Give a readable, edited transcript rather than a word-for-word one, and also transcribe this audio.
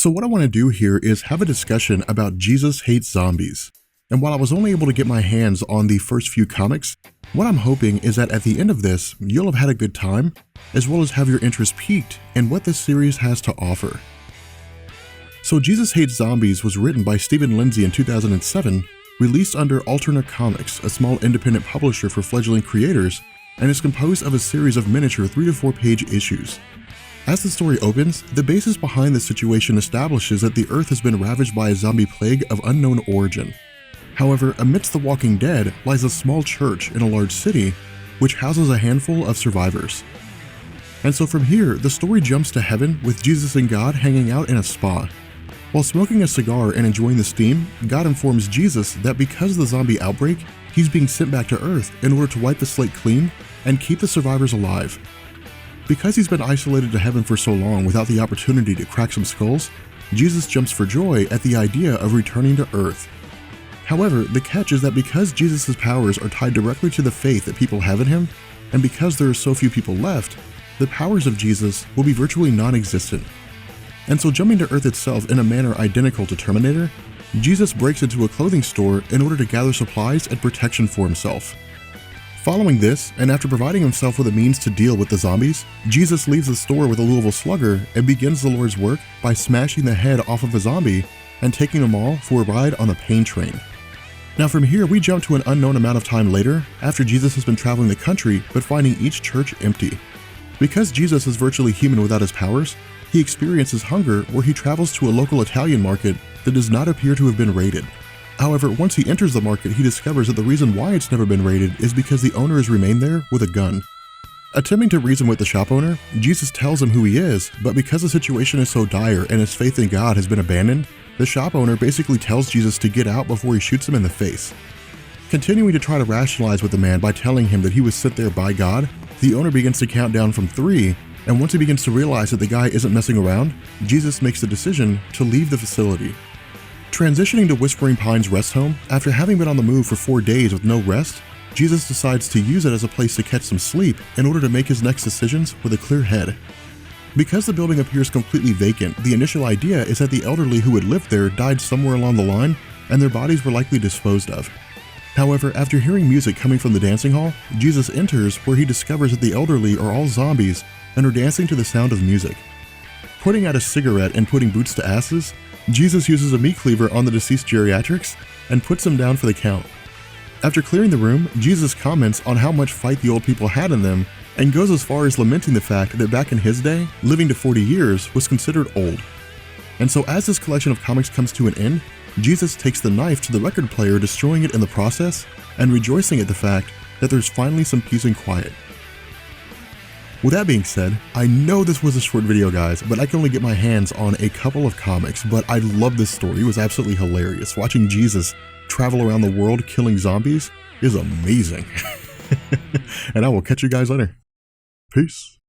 So what I want to do here is have a discussion about Jesus Hates Zombies. And while I was only able to get my hands on the first few comics, what I'm hoping is that at the end of this, you'll have had a good time, as well as have your interest piqued in what this series has to offer. So Jesus Hates Zombies was written by Stephen Lindsay in 2007, released under Alterna Comics, a small independent publisher for fledgling creators, and is composed of a series of miniature 3 to 4 page issues. As the story opens, the basis behind the situation establishes that the Earth has been ravaged by a zombie plague of unknown origin. However, amidst the Walking Dead lies a small church in a large city, which houses a handful of survivors. And so from here, the story jumps to heaven with Jesus and God hanging out in a spa. While smoking a cigar and enjoying the steam, God informs Jesus that because of the zombie outbreak, he's being sent back to Earth in order to wipe the slate clean and keep the survivors alive. Because he's been isolated to heaven for so long without the opportunity to crack some skulls, Jesus jumps for joy at the idea of returning to Earth. However, the catch is that because Jesus' powers are tied directly to the faith that people have in him, and because there are so few people left, the powers of Jesus will be virtually non-existent. And so jumping to Earth itself in a manner identical to Terminator, Jesus breaks into a clothing store in order to gather supplies and protection for himself. Following this, and after providing himself with a means to deal with the zombies, Jesus leaves the store with a Louisville Slugger and begins the Lord's work by smashing the head off of a zombie and taking them all for a ride on the pain train. Now from here, we jump to an unknown amount of time later, after Jesus has been traveling the country but finding each church empty. Because Jesus is virtually human without his powers, he experiences hunger where he travels to a local Italian market that does not appear to have been raided. However, once he enters the market, he discovers that the reason why it's never been raided is because the owner has remained there with a gun. Attempting to reason with the shop owner, Jesus tells him who he is, but because the situation is so dire and his faith in God has been abandoned, the shop owner basically tells Jesus to get out before he shoots him in the face. Continuing to try to rationalize with the man by telling him that he was sent there by God, the owner begins to count down from 3, and once he begins to realize that the guy isn't messing around, Jesus makes the decision to leave the facility. Transitioning to Whispering Pines Rest Home, after having been on the move for 4 days with no rest, Jesus decides to use it as a place to catch some sleep in order to make his next decisions with a clear head. Because the building appears completely vacant, the initial idea is that the elderly who had lived there died somewhere along the line and their bodies were likely disposed of. However, after hearing music coming from the dancing hall, Jesus enters where he discovers that the elderly are all zombies and are dancing to the sound of music. Putting out a cigarette and putting boots to asses, Jesus uses a meat cleaver on the deceased geriatrics and puts them down for the count. After clearing the room, Jesus comments on how much fight the old people had in them and goes as far as lamenting the fact that back in his day, living to 40 years was considered old. And so as this collection of comics comes to an end, Jesus takes the knife to the record player, destroying it in the process and rejoicing at the fact that there's finally some peace and quiet. With that being said, I know this was a short video, guys, but I can only get my hands on a couple of comics, but I love this story. It was absolutely hilarious. Watching Jesus travel around the world killing zombies is amazing. And I will catch you guys later. Peace.